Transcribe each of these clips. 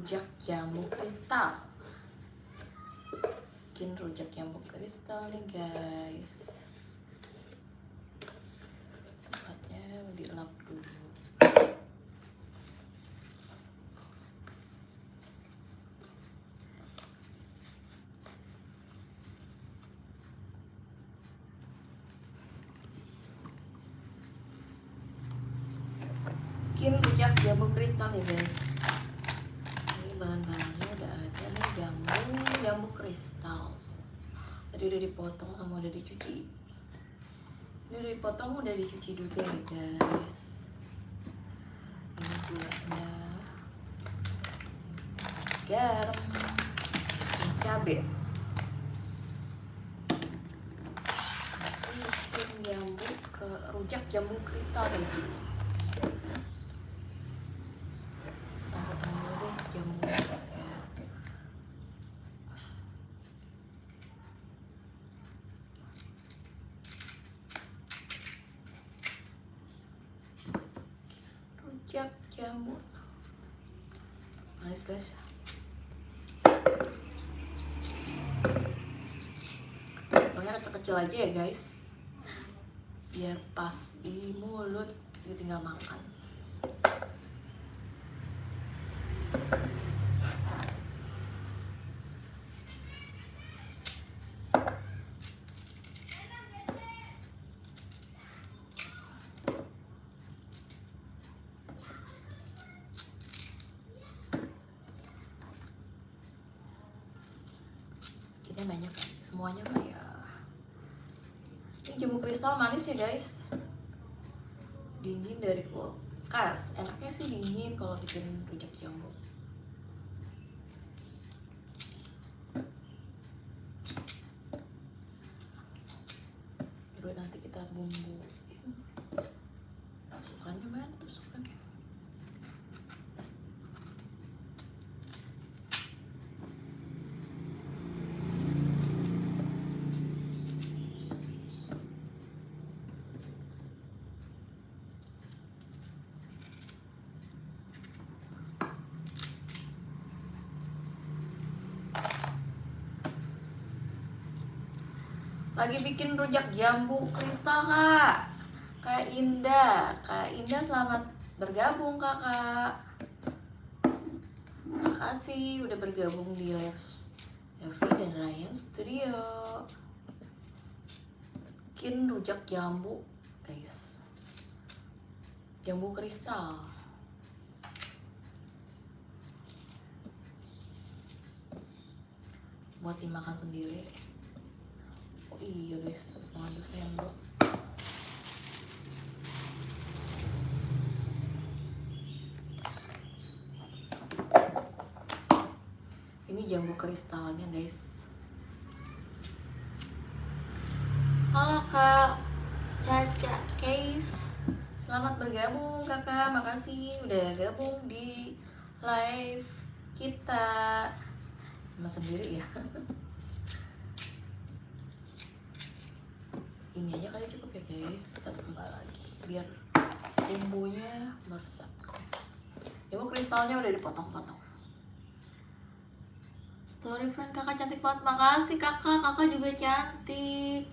rujak jambu kristal. Bikin rujak jambu kristal nih guys. Tempatnya dilap dulu. Bikin rujak jambu kristal nih guys. Ini bahan-bahannya udah ada nih, jambu kristal. Tadi udah dipotong sama udah dicuci. Ini udah dipotong, udah dicuci juga nih guys. Ini gulanya, garam, dan cabai. Bikin jambu ke rujak jambu kristal guys. Potong dulu deh jambu. Rujak jambu. Nice guys. Potongnya kecil-kecil aja ya guys, biar pas di mulut, jadi tinggal makan. Kita banyak kan, semuanya mah ya. Ini jambu kristal manis ya guys, dingin dari kulkas. Enaknya sih dingin kalau bikin rujak jambu. Terus nanti kita bumbuin. Tusukannya mana? Tusukannya. Lagi bikin rujak jambu kristal kak. Kak Indah selamat bergabung kakak. Makasih udah bergabung di live Devi dan Ryan Studio. Bikin rujak jambu guys, jambu kristal. Buat dimakan sendiri. Oh iya guys, ngambil sendok. Ini jambu kristalnya guys. Halo kak Caca Case, selamat bergabung kakak. Makasih udah gabung di live kita. Sama sendiri ya. Ini aja kali cukup ya guys, kita tambah lagi biar bumbunya meresap. Jambu kristalnya udah dipotong-potong. Story friend kakak cantik banget, makasih kakak juga cantik.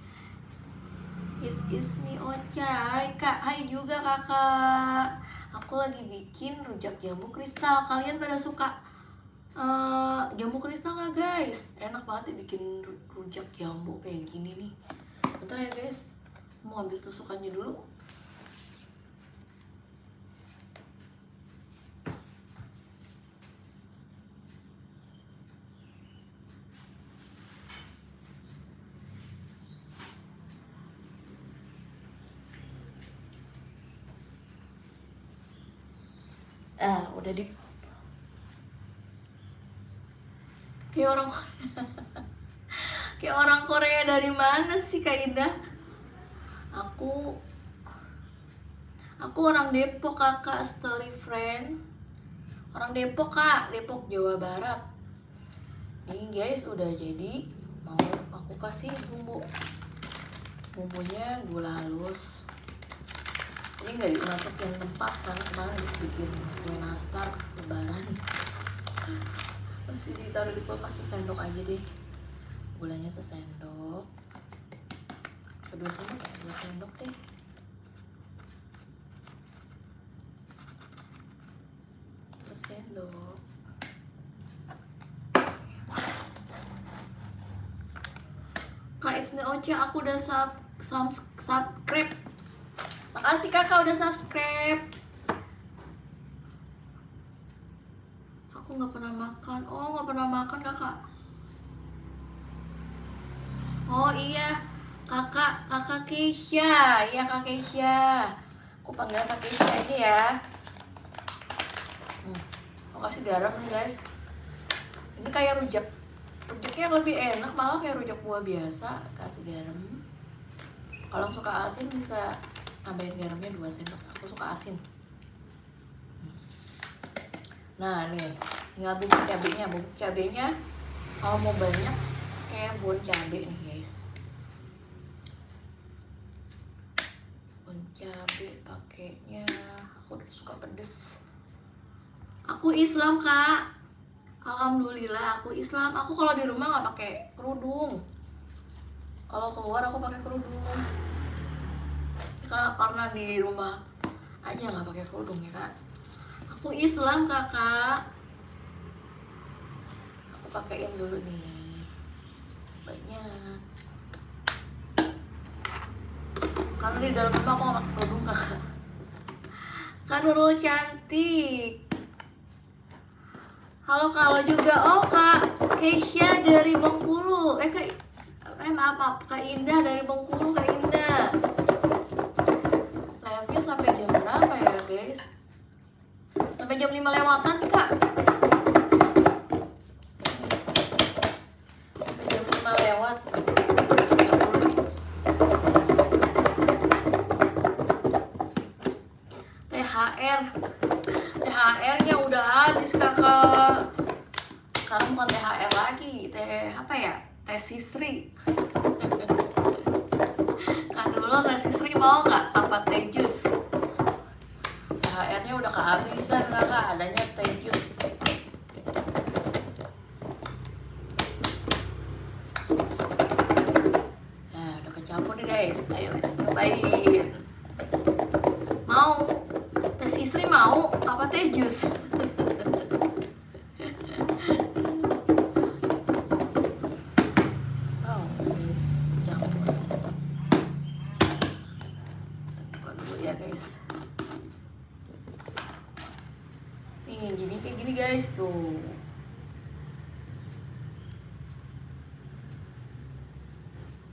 It is me Ocai kak, hai juga kakak. Aku lagi bikin rujak jambu kristal. Kalian pada suka jambu kristal nggak guys? Enak banget ya bikin rujak jambu kayak gini nih. Bentar ya guys, mau ambil tusukannya dulu. Udah di kayak orang kayak orang Korea dari mana sih Kak Indah? Aku orang Depok kakak, story friend. Orang Depok kak, Depok Jawa Barat. Nih guys udah jadi, mau aku kasih bumbunya gula halus. Ini nggak dimasukin tempat karena kemarin habis bikin kue nastar lebaran. Masih ditaruh di kulkas sesendok aja deh. Gulanya sesendok. 2 sendok ya? 2 sendok deh. Sendok. Kak Ismi Oce, aku udah subscribe. Makasih kakak udah subscribe. Aku nggak pernah makan. Oh, nggak pernah makan kakak. Oh iya, kakak Keisha. Iya kak Keisha. Aku panggil kak Keisha aja ya. Aku kasih garam nih guys. Ini kayak rujaknya lebih enak malah kayak rujak buah biasa. Kasih garam. Kalau suka asin bisa tambahin garamnya 2 sendok. Aku suka asin. Nah nih, tinggal bubuk cabenya. Kalau mau banyak kayak bon cabe nih guys. Bon cabe pakainya. Aku suka pedes. Aku Islam kak. Alhamdulillah aku Islam. Aku kalau di rumah nggak pakai kerudung. Kalau keluar aku pakai kerudung. Karena di rumah aja nggak pakai kerudung ya kak. Aku Islam kakak. Aku pakaiin dulu nih. Banyak. Karena di dalam rumah aku nggak pakai kerudung kakak. Kak Nurul cantik. Halo kalau juga. Oh kak Keisha dari Bengkulu. Maaf Kak Indah dari Bengkulu. Kak Indah live-nya sampai jam berapa ya guys? Sampai jam 5 lewatan kak. Sampai jam 5 lewat. THR-nya udah habis kakak. Sekarang bukan THR lagi, Teh Sisri. Kan dulu Teh Sisri mau nggak apa teh jus? THR-nya udah kehabisan kakak, adanya teh jus. Nah udah kecampur nih guys, ayo kita cobain. Mau Teh Sisri mau apa teh jus? Jadi kayak gini guys tuh.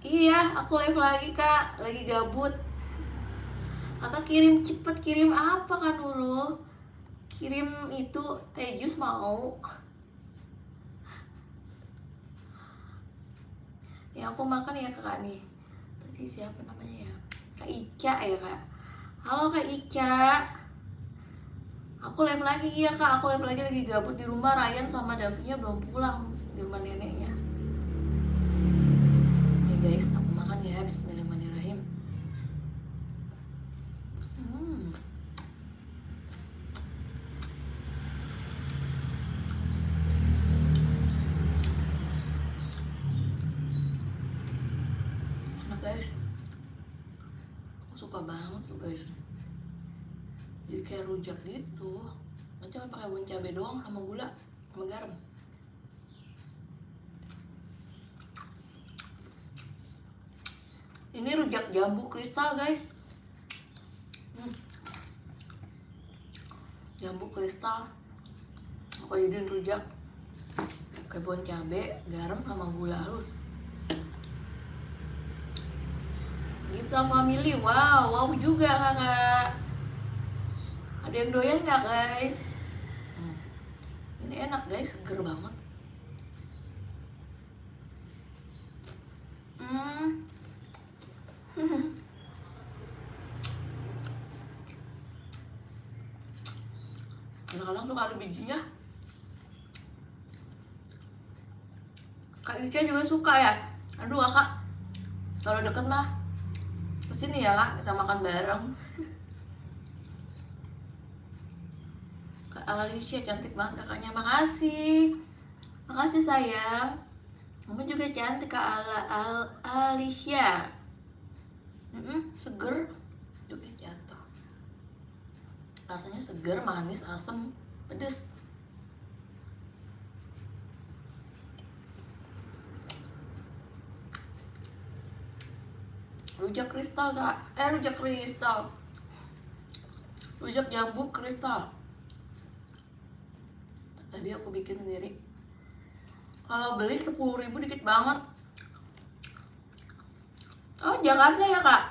Iya, aku live lagi kak, lagi gabut. Kakak cepet kirim apa kan Nurul? Kirim itu teh jus mau. Ya aku makan ya kakak nih. Tadi siapa namanya ya? Kak Ica ya kak. Halo Kak Ica. Aku live lagi, iya kak, aku live lagi gabut di rumah. Ryan sama Davinya belum pulang di rumah neneknya. Nih guys, aku makan ya, bismillahirrahmanirrahim. Enak guys. Aku suka banget tuh guys. Jadi kayak rujak gitu. Cuma pakai bon cabai doang sama gula sama garam. Ini rujak jambu kristal guys. Jambu kristal. Aku jadiin rujak pakai bon cabai, garam sama gula halus. Gifta family, wow juga kakak. Ada yang doyan nggak guys? Ini enak guys, seger banget. Kadang-kadang suka ada bijinya. Kak Ica juga suka ya. Aduh kakak, kalau deket mah kesini ya kak, kita makan bareng. Kak Alicia, cantik banget kakaknya. Makasih. Makasih sayang. Kamu juga cantik Kak Alicia. Seger. Juga jatuh. Rasanya seger, manis, asam, pedes. Rujak kristal Kak. Rujak kristal. Rujak jambu kristal. Tadi aku bikin sendiri. Kalau beli 10.000 dikit banget. Oh, Jakarta ya Kak?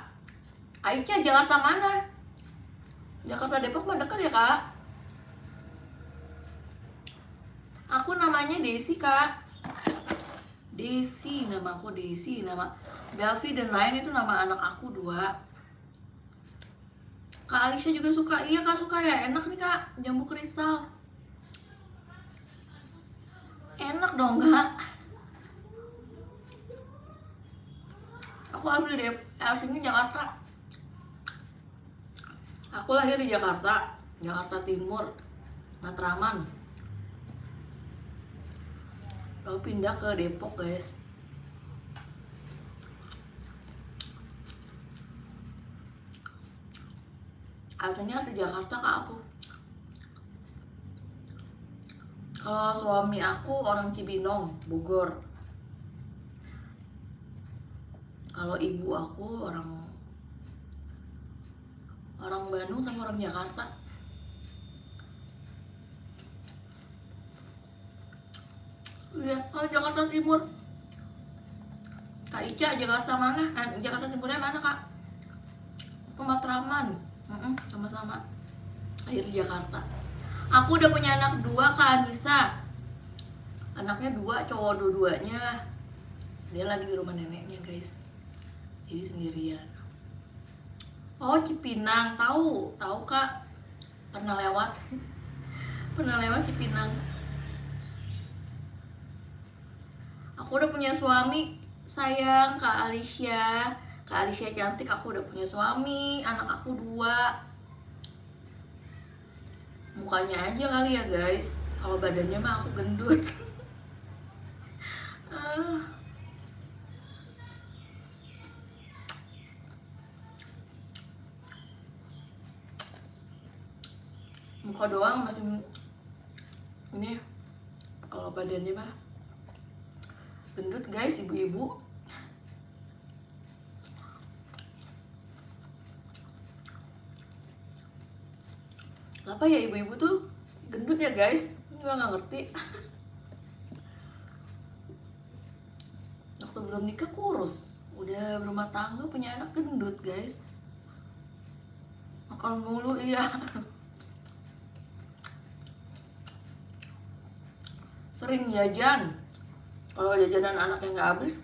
Aicha, Jakarta mana? Jakarta Depok mah dekat ya Kak? Aku namanya Desi Kak. Desi, nama aku Desi. Nama Belvi dan Ryan itu nama anak aku 2. Kak Alicia juga suka. Iya Kak, suka ya. Enak nih Kak, jambu kristal. Enak dong Kak. Aku asli aslinya Jakarta. Aku lahir di Jakarta, Jakarta Timur, Matraman. Lalu pindah ke Depok guys. Aslinya asli Jakarta Kak aku. Kalau suami aku orang Cibinong, Bogor. Kalau ibu aku orang Bandung sama orang Jakarta. Iya, oh Jakarta Timur. Kak Ica, Jakarta mana? Jakarta Timurnya mana Kak? Matraman. Sama-sama. Lahir di Jakarta. Aku udah punya anak 2 Kak Anissa. Anaknya 2, cowok dua-duanya. Dia lagi di rumah neneknya guys. Jadi sendirian. Oh, Cipinang, tahu Kak. Pernah lewat. Pernah lewat Cipinang. Aku udah punya suami, sayang Kak Alicia. Kak Alicia cantik, aku udah punya suami, anak aku 2. Mukanya aja kali ya guys. Kalau badannya mah aku gendut. Muka doang masih ini. Kalau badannya mah gendut guys, ibu-ibu. Kenapa ya ibu-ibu tuh gendut ya guys? Juga nggak ngerti. Waktu belum nikah kurus, udah berumah tangga punya anak gendut guys. Makan mulu iya. Sering jajan. Kalau jajanan anaknya nggak habis,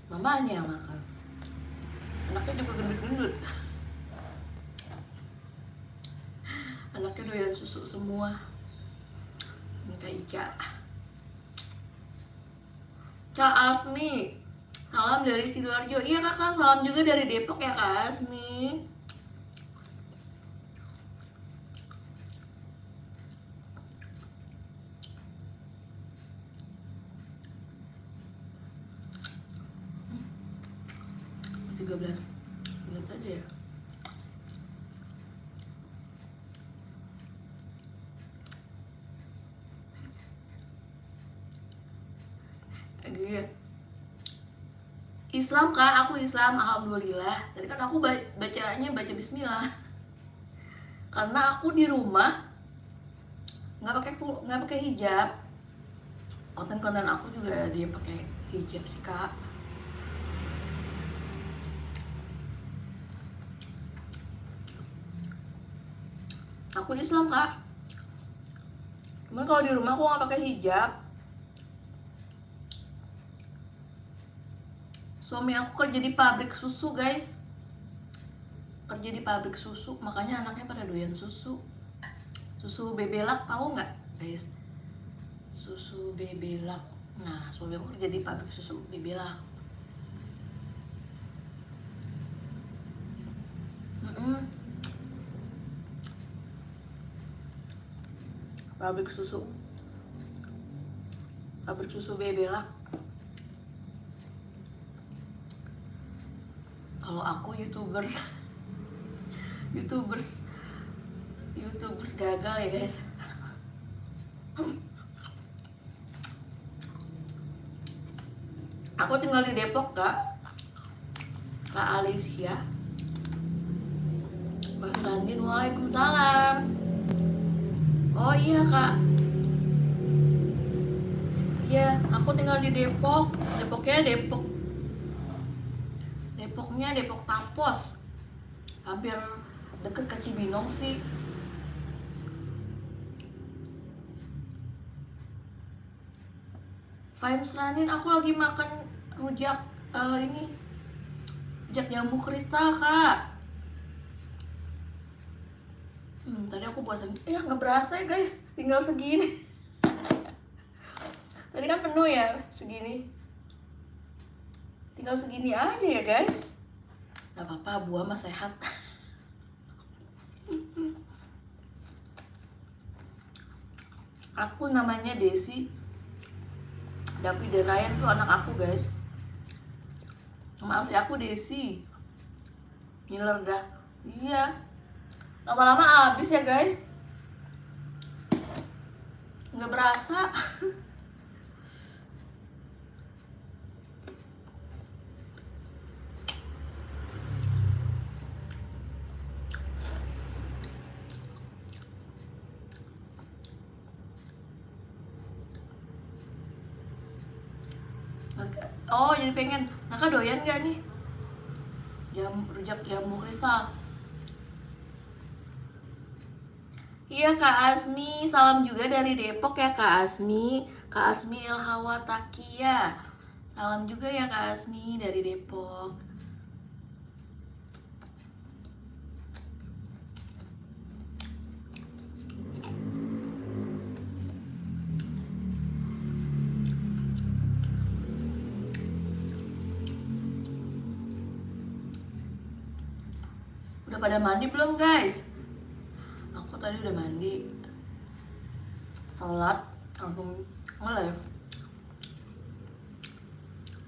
mamanya yang makan. Anaknya juga gendut-gendut. Anaknya doyan susu semua. Ini Kak Ica. Kak Asmi, salam dari Sidoarjo. Iya kakak, salam juga dari Depok ya Kak Asmi. Hmm. 13 menit aja ya. Iya. Islam Kak, aku Islam, alhamdulillah. Tadi kan aku bacanya baca bismillah. Karena aku di rumah nggak pakai hijab. Konten aku juga dia pakai hijab sih Kak. Aku Islam Kak. Cuman kalau di rumah aku nggak pakai hijab. Suami aku kerja di pabrik susu guys. Kerja di pabrik susu, makanya anaknya pada doyan susu. Susu Bebelak, tahu nggak guys? Susu Bebelak. Nah, suami aku kerja di pabrik susu Bebelak. pabrik susu Bebelak. Kalau aku youtubers gagal ya guys. Aku tinggal di Depok Kak Alicia. Mas Randin, waalaikumsalam. Oh iya Kak, iya aku tinggal di Depok. Depoknya Depok Tapos, hampir deket ke Cibinong sih. Vibes Ranin, aku lagi makan rujak rujak jambu kristal Kak. Tadi aku bosan. Nggak berasa ya guys, tinggal segini. Tadi kan penuh ya, segini. Tinggal segini aja ya guys. Gak apa-apa, buah mah sehat. Aku namanya Desi. David dan Ryan tuh anak aku guys. Nama asli aku Desi. Ngiler dah. Iya. Lama-lama habis ya guys. Nggak berasa. Oh jadi pengen. Kakak doyan gak nih rujak jambu kristal? Iya Kak Asmi, salam juga dari Depok ya Kak Asmi. Kak Asmi Elhawa Takia, salam juga ya Kak Asmi dari Depok. Udah pada mandi belum guys? Aku tadi udah mandi, telat, langsung nge-live.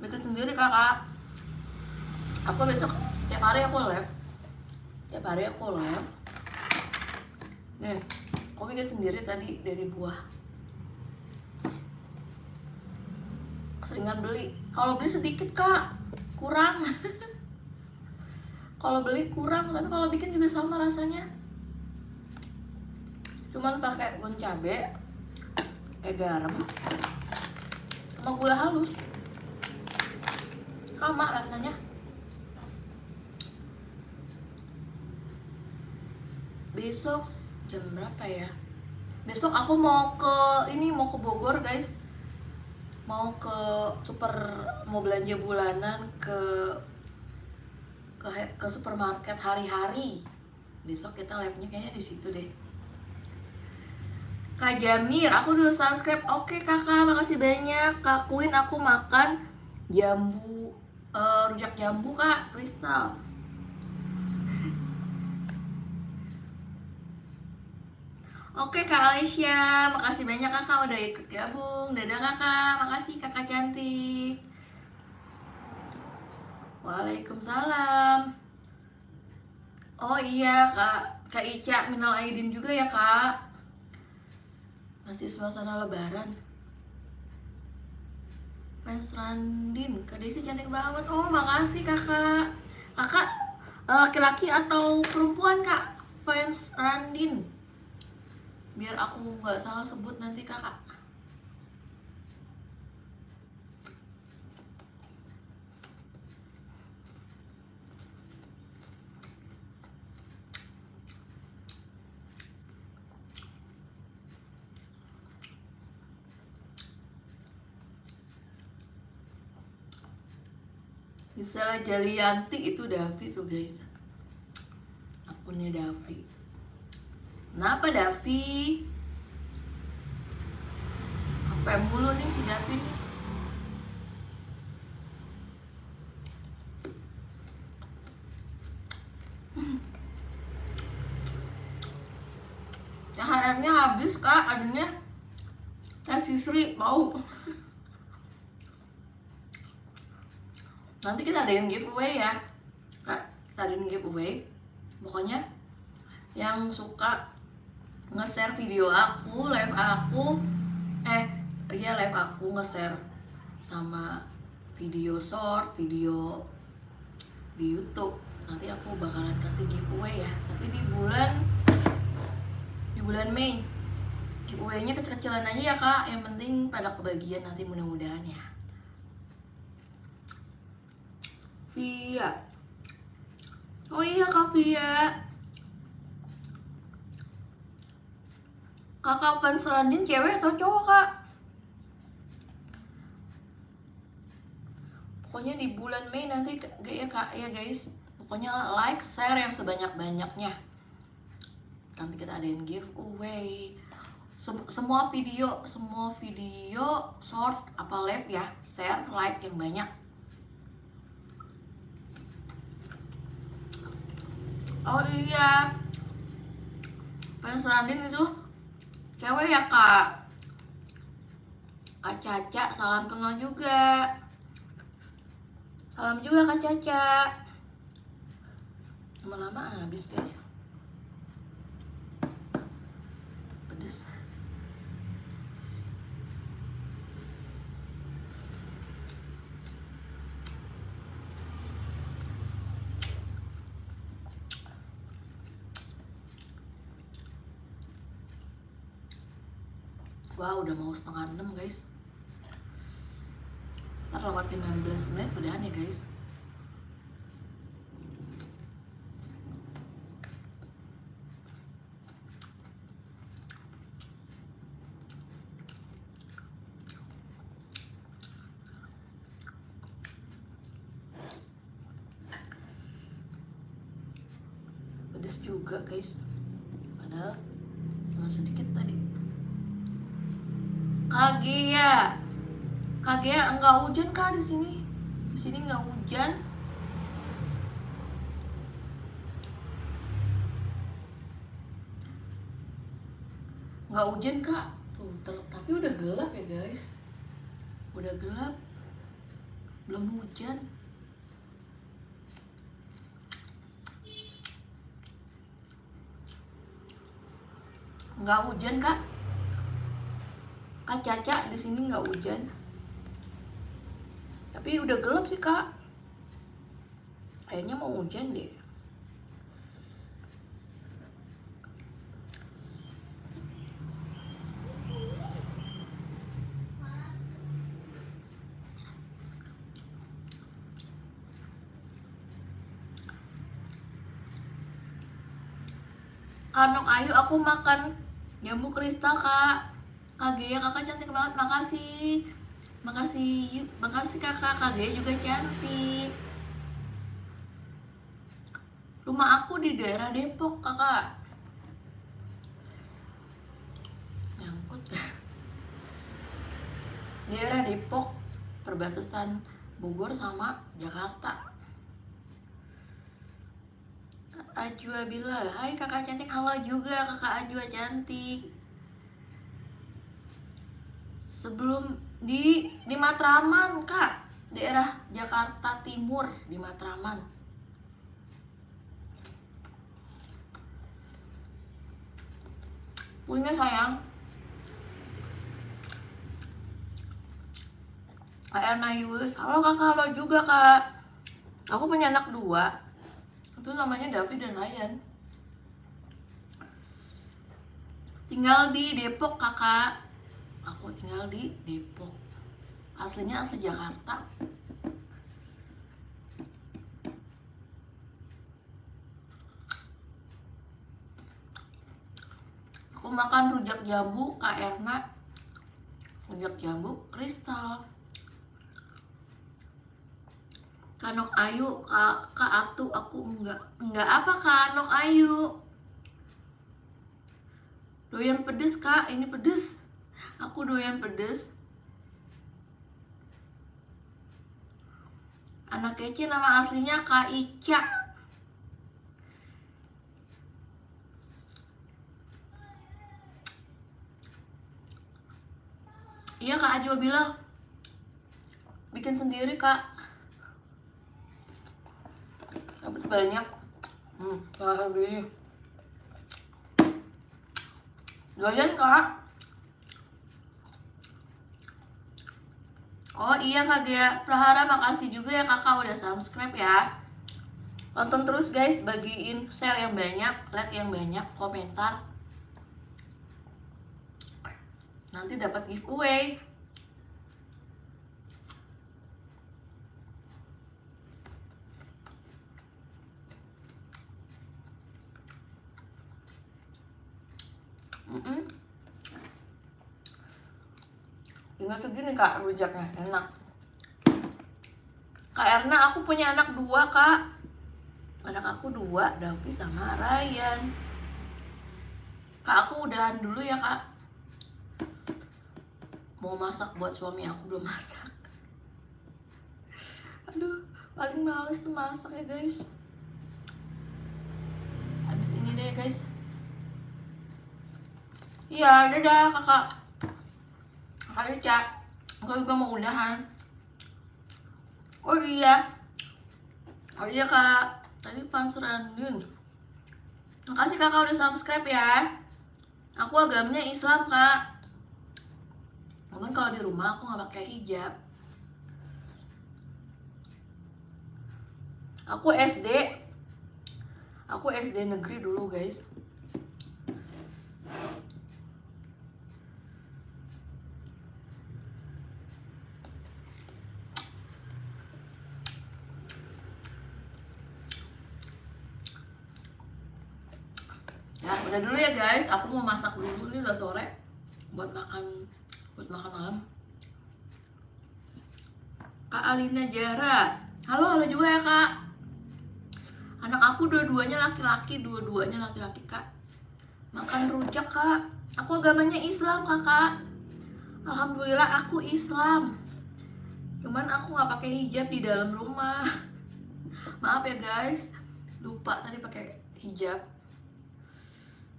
Bikin sendiri kakak. Aku besok tiap hari aku live. Nih, aku bikin sendiri tadi dari buah. Keseringan beli. Kalau beli sedikit kak, kurang. Kalau beli kurang, tapi kalau bikin juga sama rasanya. Cuman pakai daun cabe, kayak garam, sama gula halus, sama rasanya. Besok jam berapa ya? Besok aku mau ke Bogor guys. Mau belanja bulanan ke supermarket hari-hari. Besok kita live-nya kayaknya di situ deh. Kak Jamir, aku udah subscribe. Oke kakak, makasih banyak. Kak Queen, aku makan rujak jambu kak kristal. Oke Kak Alicia, makasih banyak kakak udah ikut gabung. Dadah kakak, makasih kakak cantik. Waalaikumsalam. Oh iya Kak Ica, minal aidin juga ya kak. Masih suasana lebaran. Mas Randin, Kak Desi cantik banget. Oh makasih kakak. Kakak laki-laki atau perempuan kak? Fans Randin, biar aku nggak salah sebut nanti kakak. Misalnya Jalianti itu Davi tuh guys, akunnya Davi. Kenapa Davi? Apa mulu nih si Davi nih? THR-nya habis kak, tadinya si Sri mau. Nanti kita adain giveaway ya Kak, kita adain giveaway. Pokoknya yang suka nge-share video aku, live aku, live aku nge-share sama video short, video di YouTube, nanti aku bakalan kasih giveaway ya. Tapi di bulan Mei. Giveaway-nya kecil-kecilan aja ya Kak, yang penting pada kebagian nanti mudah-mudahan ya. Via. Oh iya Kak Via. Kakak fans Randin cewek atau cowok Kak? Pokoknya di bulan Mei nanti ya Kak ya guys. Pokoknya like, share yang sebanyak-banyaknya. Nanti kita adain giveaway. Semua video short apa live ya, share, like yang banyak. Oh iya, fans Randin itu cewek ya Kak? Kak Caca, salam kenal juga. Salam juga Kak Caca. Lama-lama habis guys. Pedes. Wah, udah mau 5:30 guys. Ntar lewat 15 menit udahan ya guys. Pedes juga guys. Padahal cuma sedikit tadi. Kagea enggak hujan Kak di sini. Di sini enggak hujan. Enggak hujan Kak. Tuh, tapi udah gelap ya guys. Udah gelap. Belum hujan. Enggak hujan Kak. Kak Caca di sini nggak hujan, tapi udah gelap sih Kak. Kayaknya mau hujan deh. Kanok Ayu, aku makan jambu kristal Kak. Kagea kakak cantik banget, makasih. Makasih kakak. Kagea juga cantik. Rumah aku di daerah Depok kakak. Nyangkut. Daerah Depok, perbatasan Bogor sama Jakarta. Ajwa bilang, hai kakak cantik. Halo juga kakak Ajwa cantik. Sebelum di Matraman Kak, daerah Jakarta Timur, di Matraman. Punya sayang. Kak Erna Yulis, halo kakak. Halo juga Kak. Aku punya anak 2. Itu namanya David dan Ryan. Tinggal di Depok kakak. Aku tinggal di Depok. Aslinya asli Jakarta. Aku makan rujak jambu Kak Erna. Rujak jambu kristal. Kanok Ayu, Kak Atu, aku enggak apa Kanok Ayu. Doyan pedes Kak, ini pedes. Aku doyan pedes. Anak kece nama aslinya Kak Ica. Iya Kak Ajwa bilang bikin sendiri Kak. Dapat banyak. Parah gini. Doyan Kak. Oh iya Kak Gea Prahara, makasih juga ya kakak udah subscribe ya. Tonton terus guys, bagiin share yang banyak, like yang banyak, komentar. Nanti dapat giveaway. Tinggal segini Kak rujaknya, enak. Kak Erna, aku punya anak 2 Kak. Anak aku 2, Davi sama Ryan. Kak aku udahan dulu ya Kak. Mau masak buat suami aku, belum masak. Aduh, paling males tuh masak ya guys. Habis ini deh guys. Iya, dadah kakak. Kakak Ica, aku juga mau udahan. Oh iya kak, tadi fans Randun. Makasih kakak udah subscribe ya. Aku agamanya Islam kak. Namun kalau di rumah aku nggak pakai hijab. Aku SD negeri dulu guys. Ya udah dulu ya guys, aku mau masak dulu nih, udah sore buat makan malam. Kak Alina Jara, halo juga ya kak. Anak aku dua-duanya laki-laki kak. Makan rujak kak. Aku agamanya Islam kakak. Alhamdulillah aku Islam. Cuman aku nggak pakai hijab di dalam rumah. Maaf ya guys, lupa tadi pakai hijab.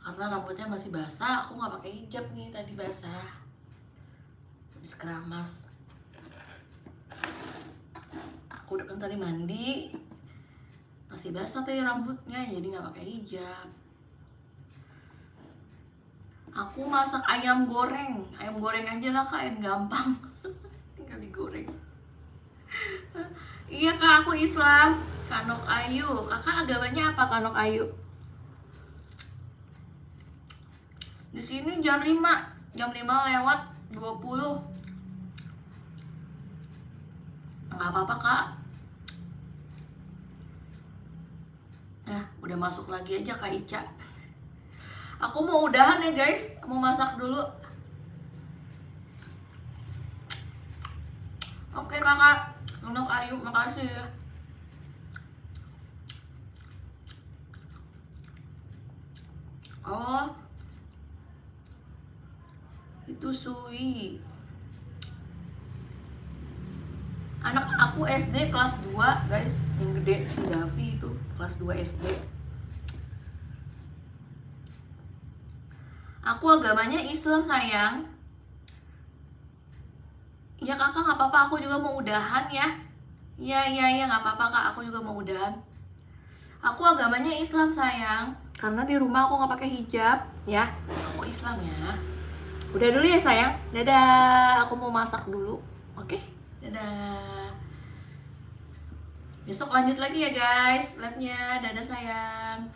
Karena rambutnya masih basah, aku nggak pakai hijab nih, tadi basah. Habis keramas. Aku udah kan tadi mandi, masih basah tadi rambutnya, jadi nggak pakai hijab. Aku masak ayam goreng aja lah kak, yang gampang. Tinggal digoreng. Iya kak, aku Islam. Kanok Ayu, kakak agamanya apa Kanok Ayu? Di sini jam 5 lewat 20. Nggak apa-apa kak. Nah, udah masuk lagi aja Kak Ica. Aku mau udahan ya guys, mau masak dulu. Oke kakak, Kanok Ayu, makasih ya. Oh, itu Sui. Anak aku SD kelas 2 guys, yang gede si Davi itu kelas 2 SD. Aku agamanya Islam sayang. Iya kakak, nggak apa-apa, aku juga mau udahan ya. Iya nggak apa-apa kak, aku juga mau udahan. Aku agamanya Islam sayang, karena di rumah aku nggak pakai hijab ya. Aku Islam ya. Udah dulu ya sayang, dadah. Aku mau masak dulu, oke? Dadah. Besok lanjut lagi ya guys live-nya. Dadah sayang.